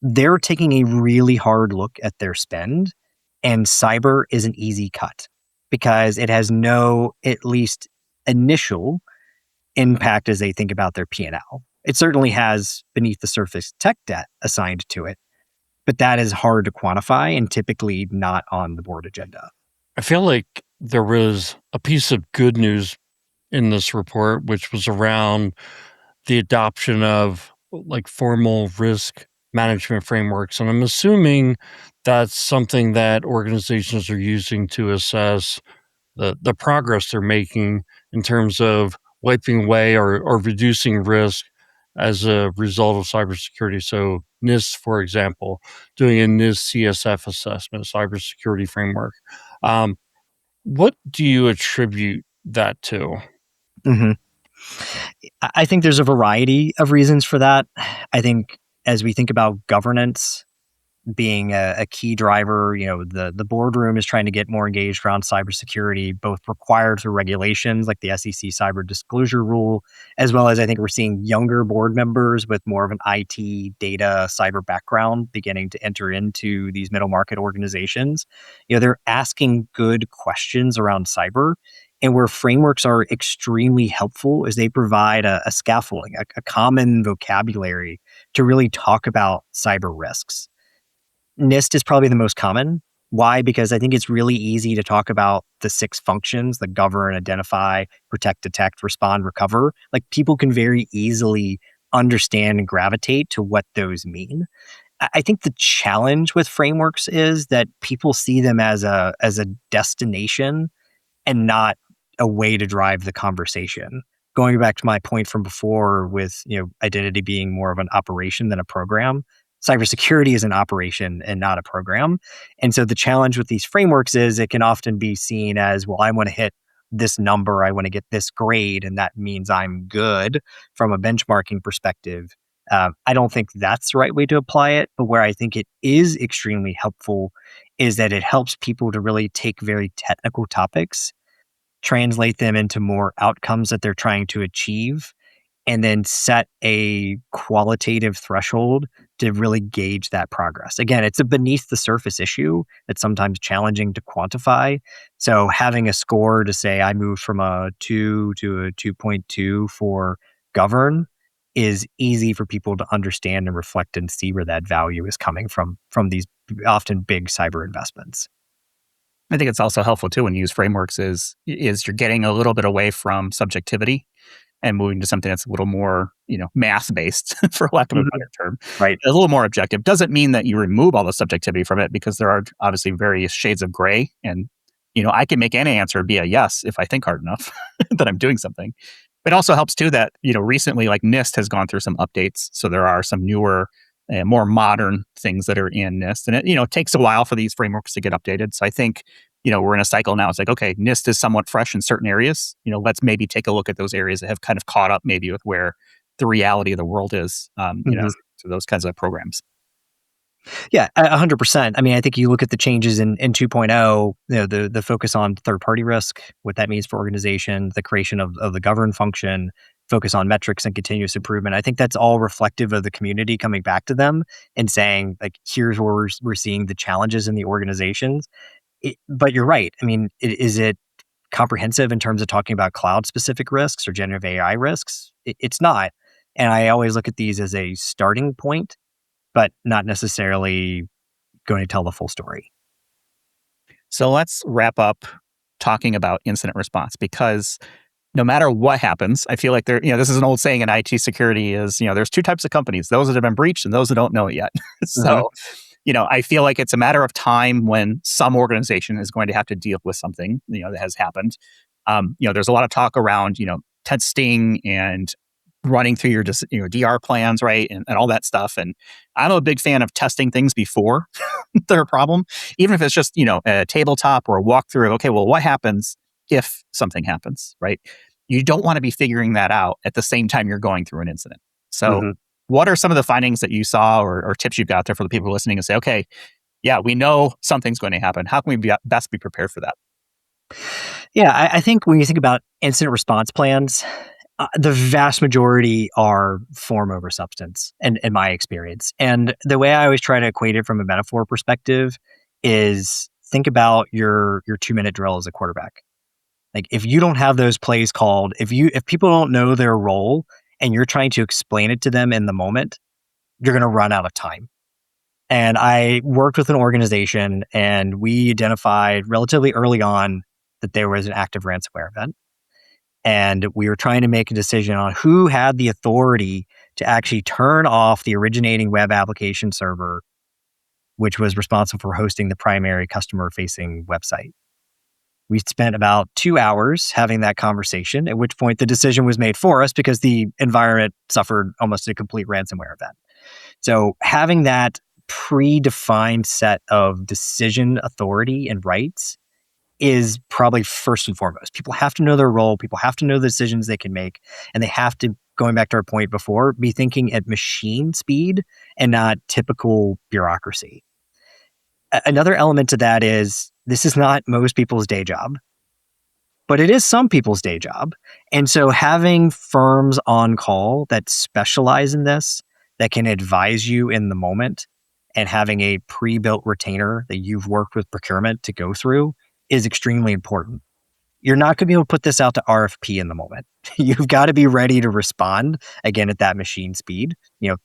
they're taking a really hard look at their spend. And cyber is an easy cut because it has no, at least initial, impact as they think about their P&L. It certainly has beneath the surface tech debt assigned to it, but that is hard to quantify and typically not on the board agenda. I feel like there was a piece of good news in this report, which was around the adoption of like formal risk management frameworks. And I'm assuming that's something that organizations are using to assess the progress they're making in terms of wiping away or reducing risk as a result of cybersecurity. So NIST, for example, doing a NIST CSF assessment, cybersecurity framework. What do you attribute that to? Mm-hmm. I think there's a variety of reasons for that. I think as we think about governance being a key driver, the boardroom is trying to get more engaged around cybersecurity, both required through regulations like the SEC cyber disclosure rule, as well as I think we're seeing younger board members with more of an IT data cyber background beginning to enter into these middle market organizations. They're asking good questions around cyber. And where frameworks are extremely helpful is they provide a scaffolding, a common vocabulary to really talk about cyber risks. NIST is probably the most common. Why? Because I think it's really easy to talk about the 6 functions that govern, identify, protect, detect, respond, recover. Like people can very easily understand and gravitate to what those mean. I think the challenge with frameworks is that people see them as a destination and not a way to drive the conversation. Going back to my point from before with, identity being more of an operation than a program, cybersecurity is an operation and not a program. And so the challenge with these frameworks is it can often be seen as, well, I want to hit this number, I want to get this grade, and that means I'm good from a benchmarking perspective. I don't think that's the right way to apply it, but where I think it is extremely helpful is that it helps people to really take very technical topics, translate them into more outcomes that they're trying to achieve, and then set a qualitative threshold to really gauge that progress. Again, it's a beneath the surface issue that's sometimes challenging to quantify. So having a score to say I moved from a 2 to a 2.2 for govern is easy for people to understand and reflect and see where that value is coming from these often big cyber investments. I think it's also helpful too when you use frameworks is you're getting a little bit away from subjectivity and moving to something that's a little more, math based, for lack of a Mhm. better term, Right. a little more objective. Doesn't mean that you remove all the subjectivity from it because there are obviously various shades of gray. And, I can make any answer be a yes if I think hard enough that I'm doing something. It also helps too that, recently like NIST has gone through some updates. So there are some newer, more modern things that are in NIST. And it takes a while for these frameworks to get updated. So I think, we're in a cycle now. It's like, okay, NIST is somewhat fresh in certain areas. Let's maybe take a look at those areas that have kind of caught up maybe with where the reality of the world is, Mhm. to those kinds of programs. Yeah, 100%. I mean, I think you look at the changes in 2.0, the focus on third party risk, what that means for organizations, the creation of the govern function, focus on metrics and continuous improvement. I think that's all reflective of the community coming back to them and saying, like, here's where we're seeing the challenges in the organizations. But you're right. I mean, is it comprehensive in terms of talking about cloud specific risks or generative AI risks? It's not. And I always look at these as a starting point, but not necessarily going to tell the full story. So let's wrap up talking about incident response because no matter what happens, I feel like this is an old saying in IT security is, there's two types of companies, those that have been breached and those that don't know it yet. Mhm. So, I feel like it's a matter of time when some organization is going to have to deal with something, that has happened. There's a lot of talk around, testing and running through your, DR plans, right? And all that stuff. And I'm a big fan of testing things before they're a problem, even if it's just, a tabletop or a walkthrough of, okay, well, what happens if something happens, right? You don't want to be figuring that out at the same time you're going through an incident. So, Mhm. what are some of the findings that you saw or tips you've got there for the people listening and say, okay, yeah, we know something's going to happen. How can we best be prepared for that? Yeah, I think when you think about incident response plans, the vast majority are form over substance, in my experience. And the way I always try to equate it from a metaphor perspective is think about your 2 minute drill as a quarterback. Like if you don't have those plays called, if people don't know their role and you're trying to explain it to them in the moment, you're going to run out of time. And I worked with an organization and we identified relatively early on that there was an active ransomware event. And we were trying to make a decision on who had the authority to actually turn off the originating web application server, which was responsible for hosting the primary customer facing website. We spent about 2 hours having that conversation, at which point the decision was made for us because the environment suffered almost a complete ransomware event. So having that predefined set of decision authority and rights is probably first and foremost. People have to know their role, people have to know the decisions they can make, and they have to, going back to our point before, be thinking at machine speed and not typical bureaucracy. Another element to that is this is not most people's day job, but it is some people's day job. And so having firms on call that specialize in this, that can advise you in the moment, and having a pre-built retainer that you've worked with procurement to go through is extremely important. You're not going to be able to put this out to RFP in the moment. You've got to be ready to respond again at that machine speed.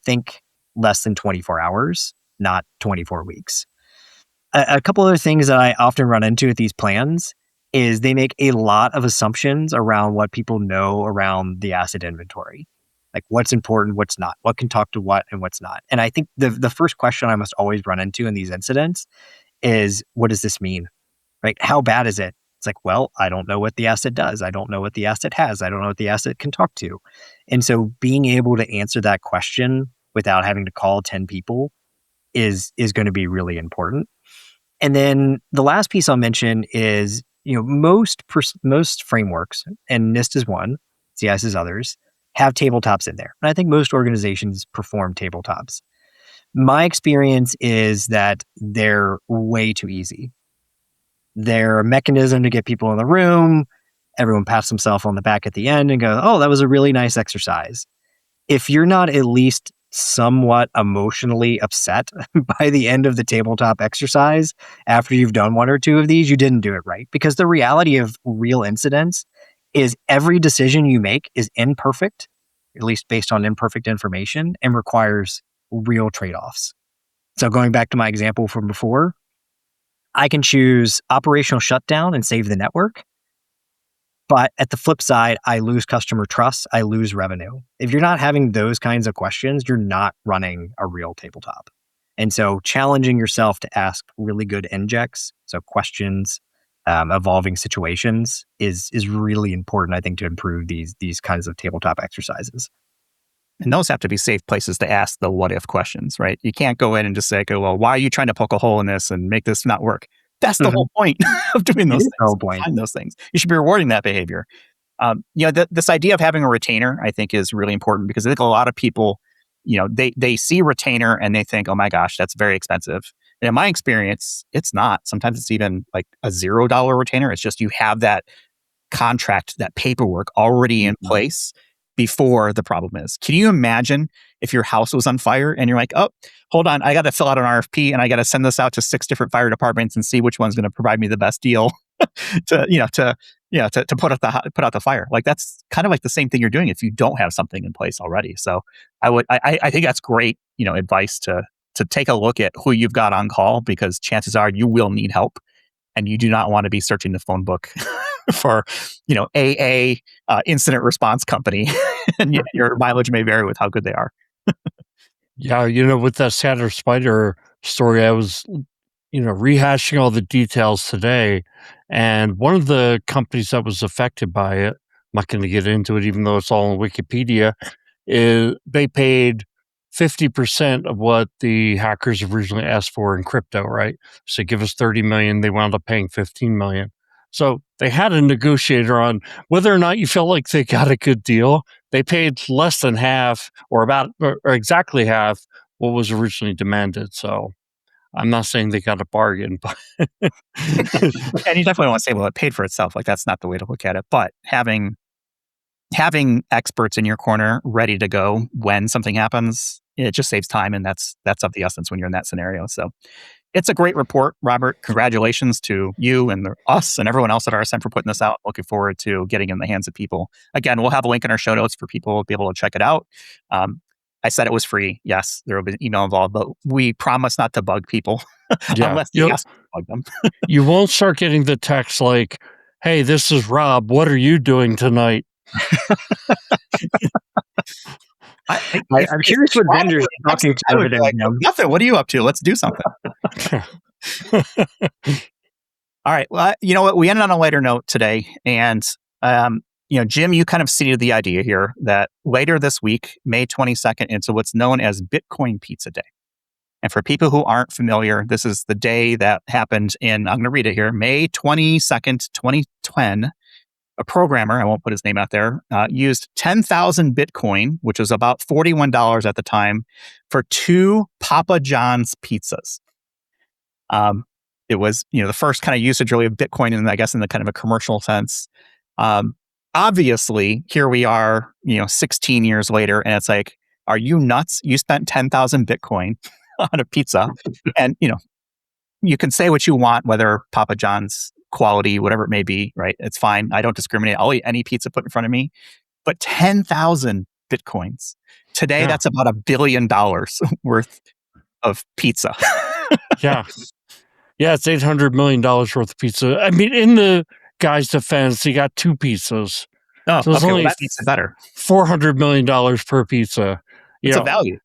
Think less than 24 hours, not 24 weeks. A couple other things that I often run into with these plans is they make a lot of assumptions around what people know around the asset inventory. Like what's important, what's not, what can talk to what and what's not. And I think the first question I must always run into in these incidents is what does this mean? Right? How bad is it? It's like, well, I don't know what the asset does. I don't know what the asset has. I don't know what the asset can talk to. And so being able to answer that question without having to call 10 people is going to be really important. And then the last piece I'll mention is, most frameworks, and NIST is one, CIS is others, have tabletops in there. And I think most organizations perform tabletops. My experience is that they're way too easy. They're a mechanism to get people in the room. Everyone pats themselves on the back at the end and go, oh, that was a really nice exercise. If you're not at least somewhat emotionally upset by the end of the tabletop exercise after you've done one or two of these, you didn't do it right. Because the reality of real incidents is every decision you make is imperfect, at least based on imperfect information, and requires real trade offs. So, going back to my example from before, I can choose operational shutdown and save the network. But at the flip side, I lose customer trust, I lose revenue. If you're not having those kinds of questions, you're not running a real tabletop. And so challenging yourself to ask really good injects, so questions, evolving situations is really important, I think, to improve these kinds of tabletop exercises. And those have to be safe places to ask the what if questions, right? You can't go in and just say, okay, well, why are you trying to poke a hole in this and make this not work? That's the whole point of doing those It is the whole things. point. Find those things. You should be rewarding that behavior. This idea of having a retainer, I think, is really important because I think a lot of people, they see retainer and they think, oh my gosh, that's very expensive. And in my experience, it's not. Sometimes it's even like a $0 retainer. It's just you have that contract, that paperwork already in place before the problem is. Can you imagine if your house was on fire and you're like, oh, hold on, I got to fill out an RFP and I got to send this out to 6 different fire departments and see which one's going to provide me the best deal to put out the fire. Like that's kind of like the same thing you're doing if you don't have something in place already. So I think that's great, advice to take a look at who you've got on call because chances are you will need help and you do not want to be searching the phone book for, AA incident response company. And your mileage may vary with how good they are. Yeah, with that Satter Spider story, I was, rehashing all the details today. And one of the companies that was affected by it, I'm not going to get into it, even though it's all on Wikipedia, is they paid 50% of what the hackers originally asked for in crypto, right? So give us 30 million, they wound up paying 15 million. So they had a negotiator on whether or not you felt like they got a good deal. They paid less than half or exactly half what was originally demanded. So I'm not saying they got a bargain, but And you definitely want to say, well, it paid for itself. Like that's not the way to look at it. But having experts in your corner ready to go when something happens, it just saves time, and that's of the essence when you're in that scenario. So it's a great report, Robert. Congratulations to you and us and everyone else at RSM for putting this out. Looking forward to getting it in the hands of people. Again, we'll have a link in our show notes for people to be able to check it out. I said it was free. Yes, there will be an email involved, but we promise not to bug people unless you ask to bug them. You won't start getting the text like, hey, this is Rob. What are you doing tonight? I'm curious what vendors are talking to over there. Like, nothing. What are you up to? Let's do something. All right. Well, you know what? We ended on a lighter note today. And, Jim, you kind of seeded the idea here that later this week, May 22nd, into what's known as Bitcoin Pizza Day. And for people who aren't familiar, this is the day that happened I'm going to read it here, May 22nd, 2010. A programmer, I won't put his name out there, used 10,000 Bitcoin, which was about $41 at the time, for 2 Papa John's pizzas. It was, the first kind of usage really of Bitcoin, and I guess in the kind of a commercial sense. Obviously, here we are, 16 years later, and it's like, are you nuts? You spent 10,000 Bitcoin on a pizza, and you can say what you want, whether Papa John's quality, whatever it may be, right? It's fine. I don't discriminate. I'll eat any pizza put in front of me. But 10,000 Bitcoins. Today, that's about $1 billion worth of pizza. Yeah. Yeah, it's $800 million worth of pizza. I mean, in the guy's defense, he got 2 pizzas. Oh, so it's okay. only That makes it better. $400 million per pizza. It's a value.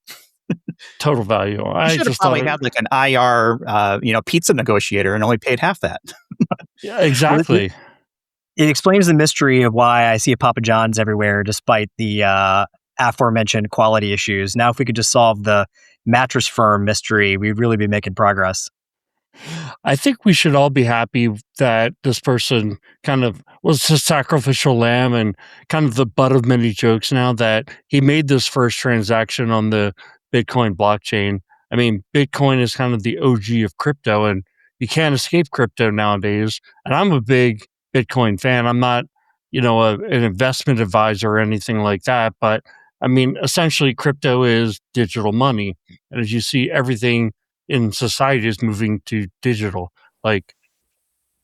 Total value. You should have probably had like an IR, pizza negotiator and only paid half that. Yeah, exactly. It explains the mystery of why I see a Papa John's everywhere, despite the aforementioned quality issues. Now, if we could just solve the mattress firm mystery, we'd really be making progress. I think we should all be happy that this person kind of was a sacrificial lamb and kind of the butt of many jokes now that he made this first transaction on the Bitcoin blockchain. I mean, Bitcoin is kind of the OG of crypto, and you can't escape crypto nowadays. And I'm a big Bitcoin fan. I'm not, an investment advisor or anything like that. But I mean, essentially, crypto is digital money. And as you see, everything in society is moving to digital. Like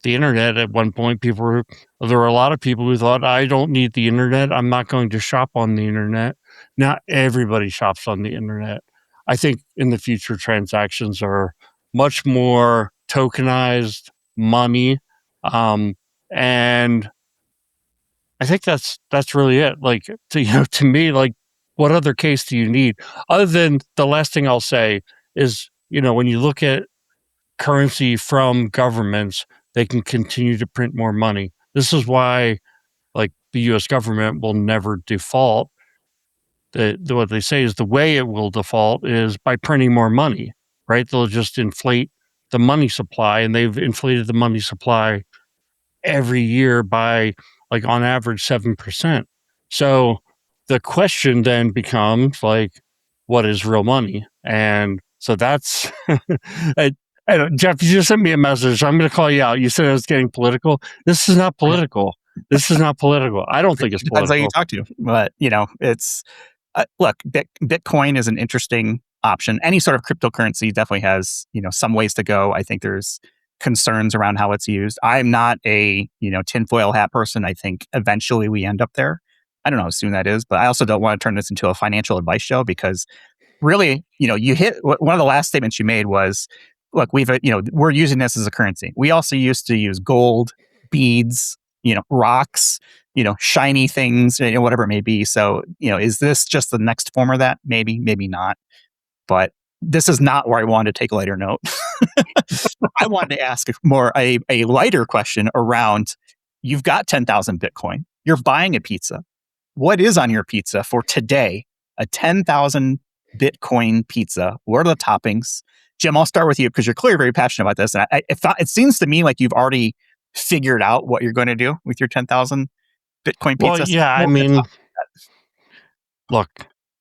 the internet, at one point, there were a lot of people who thought, I don't need the internet. I'm not going to shop on the internet. Not everybody shops on the internet. I think in the future, transactions are much more tokenized money. And I think that's really it. Like, to me, like, what other case do you need? Other than the last thing I'll say is, when you look at currency from governments, they can continue to print more money. This is why, like, the US government will never default. What they say is the way it will default is by printing more money, right? They'll just inflate the money supply, and they've inflated the money supply every year by, like, on average 7%. So the question then becomes, like, what is real money? And so that's Jeff, you just sent me a message. I'm going to call you out. You said I was getting political. This is not political. This is not political. I don't think it's Depends how you political. talk to, but it's look, Bitcoin is an interesting option. Any sort of cryptocurrency definitely has some ways to go. I think there's concerns around how it's used. I'm not a tinfoil hat person. I think eventually we end up there. I don't know how soon that is, but I also don't want to turn this into a financial advice show, because really, you hit one of the last statements you made was, look, we're using this as a currency. We also used to use gold, beads, rocks, shiny things, whatever it may be. So, is this just the next form of that? Maybe, maybe not. But this is not where I wanted to take a lighter note. I wanted to ask a lighter question around, you've got 10,000 Bitcoin. You're buying a pizza. What is on your pizza for today? A 10,000 Bitcoin pizza. What are the toppings? Jim, I'll start with you because you're clearly very passionate about this. And it seems to me like you've already figured out what you're going to do with your 10,000 Bitcoin pizza. Well, yeah, I mean, look,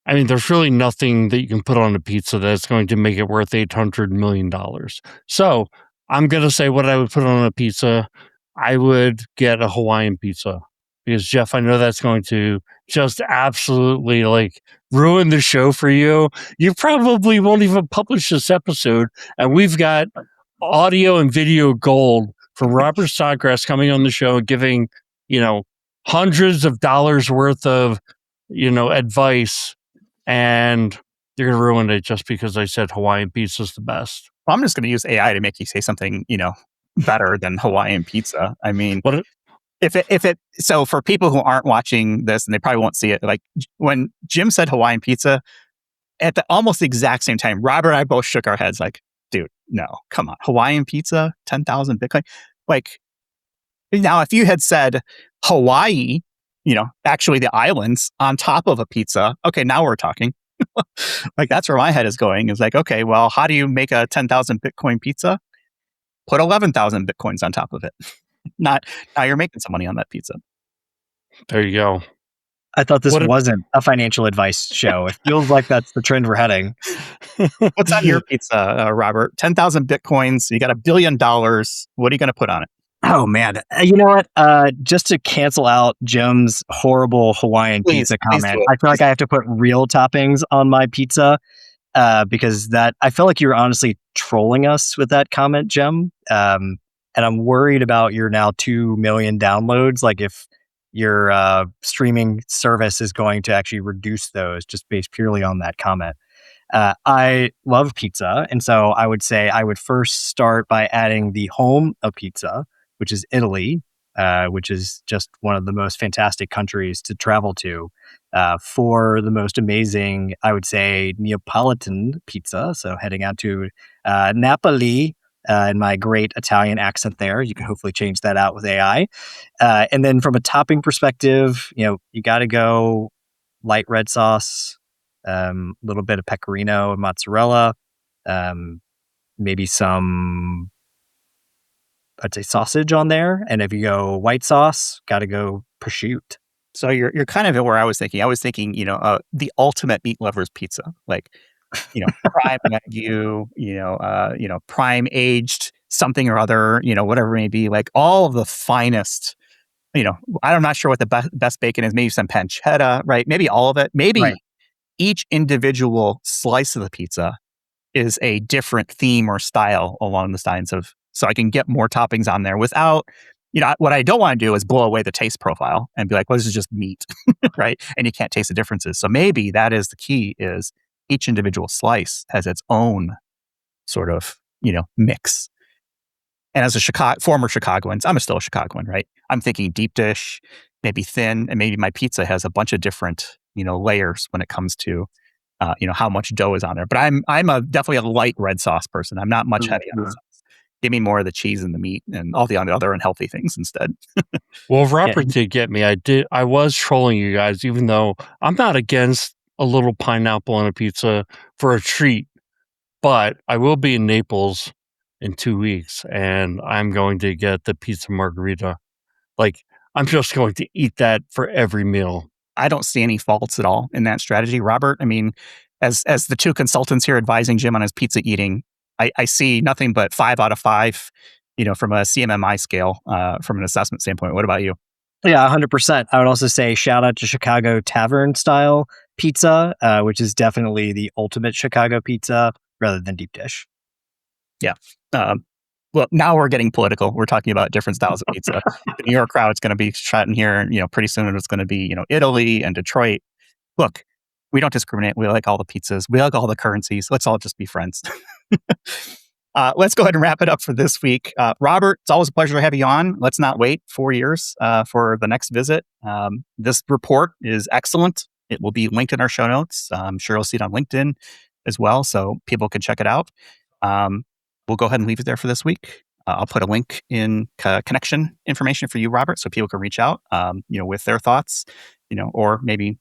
there's really nothing that you can put on a pizza that's going to make it worth $800 million. So I'm going to say what I would put on a pizza. I would get a Hawaiian pizza, because, Jeff, I know that's going to just absolutely, like, ruin the show for you. You probably won't even publish this episode, and we've got audio and video gold from Robert Snodgrass coming on the show, giving, hundreds of dollars worth of, advice, and you're going to ruin it just because I said Hawaiian pizza is the best. Well, I'm just going to use AI to make you say something, better than Hawaiian pizza. I mean, so for people who aren't watching this, and they probably won't see it, like when Jim said Hawaiian pizza, at the almost the exact same time, Robert and I both shook our heads like, dude, no, come on. Hawaiian pizza, 10,000 Bitcoin. Like, now if you had said Hawaii, actually the islands on top of a pizza, okay, now we're talking. Like, that's where my head is going, is like, okay, well, how do you make a 10,000 Bitcoin pizza? Put 11,000 Bitcoins on top of it. Now you're making some money on that pizza. There you go. I thought this wasn't a financial advice show. It feels like that's the trend we're heading. What's on your pizza, Robert? 10,000 Bitcoins. You got $1 billion. What are you going to put on it? Oh, man. You know what? Just to cancel out Jim's horrible Hawaiian pizza comment, I feel like I have to put real toppings on my pizza, because I feel like you're honestly trolling us with that comment, Jim. And I'm worried about your now 2 million downloads. Like, if your streaming service is going to actually reduce those just based purely on that comment. I love pizza. And so I would say I would first start by adding the home of pizza, which is Italy, which is just one of the most fantastic countries to travel to for the most amazing, I would say, Neapolitan pizza. So heading out to Napoli, in my great Italian accent there. You can hopefully change that out with AI. And then from a topping perspective, you got to go light red sauce, a little bit of pecorino and mozzarella, maybe some, I'd say, sausage on there. And if you go white sauce, got to go prosciutto. So you're kind of where I was thinking. I was thinking, the ultimate meat lovers pizza, like, prime Wagyu, prime aged something or other, whatever it may be, like all of the finest, I'm not sure what the best bacon is, maybe some pancetta, right? Maybe all of it. Maybe each individual slice of the pizza is a different theme or style along the lines of, so I can get more toppings on there without, what I don't want to do is blow away the taste profile and be like, well, this is just meat, right? And you can't taste the differences. So maybe that is the key, is each individual slice has its own sort of, mix. And as a former Chicagoan, I'm still a Chicagoan, right? I'm thinking deep dish, maybe thin, and maybe my pizza has a bunch of different, layers when it comes to, how much dough is on there. But I'm definitely a light red sauce person. I'm not much heavy on the sauce. Give me more of the cheese and the meat and all the other unhealthy things instead. Well, Robert did get me. I was trolling you guys, even though I'm not against a little pineapple on a pizza for a treat. But I will be in Naples in 2 weeks, and I'm going to get the pizza margherita. Like, I'm just going to eat that for every meal. I don't see any faults at all in that strategy, Robert. I mean, as the two consultants here advising Jim on his pizza eating, I see nothing but 5 out of 5, from a CMMI scale, from an assessment standpoint. What about you? Yeah, 100%. I would also say shout out to Chicago Tavern style pizza, which is definitely the ultimate Chicago pizza rather than deep dish. Yeah. Well, now we're getting political. We're talking about different styles of pizza. The New York crowd's going to be shouting here, pretty soon it's going to be, Italy and Detroit. Look, we don't discriminate. We like all the pizzas. We like all the currencies. Let's all just be friends. Let's go ahead and wrap it up for this week. Robert, it's always a pleasure to have you on. Let's not wait 4 years for the next visit. This report is excellent. It will be linked in our show notes. I'm sure you'll see it on LinkedIn as well, so people can check it out. We'll go ahead and leave it there for this week. I'll put a link in connection information for you, Robert, so people can reach out, with their thoughts, or maybe,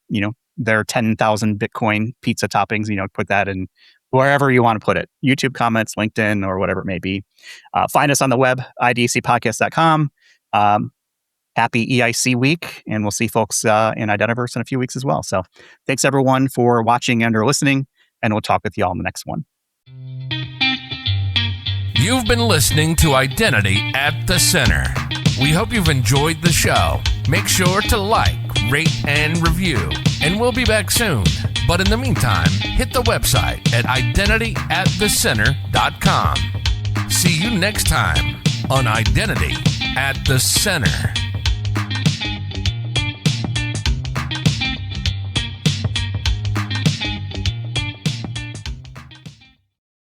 their 10,000 Bitcoin pizza toppings, put that in wherever you want to put it, YouTube comments, LinkedIn, or whatever it may be. Find us on the web, idcpodcast.com. Happy EIC week, and we'll see folks in Identiverse in a few weeks as well. So thanks everyone for watching and or listening, and we'll talk with you all in the next one. You've been listening to Identity at the Center. We hope you've enjoyed the show. Make sure to like, rate, and review. And we'll be back soon. But in the meantime, hit the website at identityatthecenter.com. See you next time on Identity at the Center.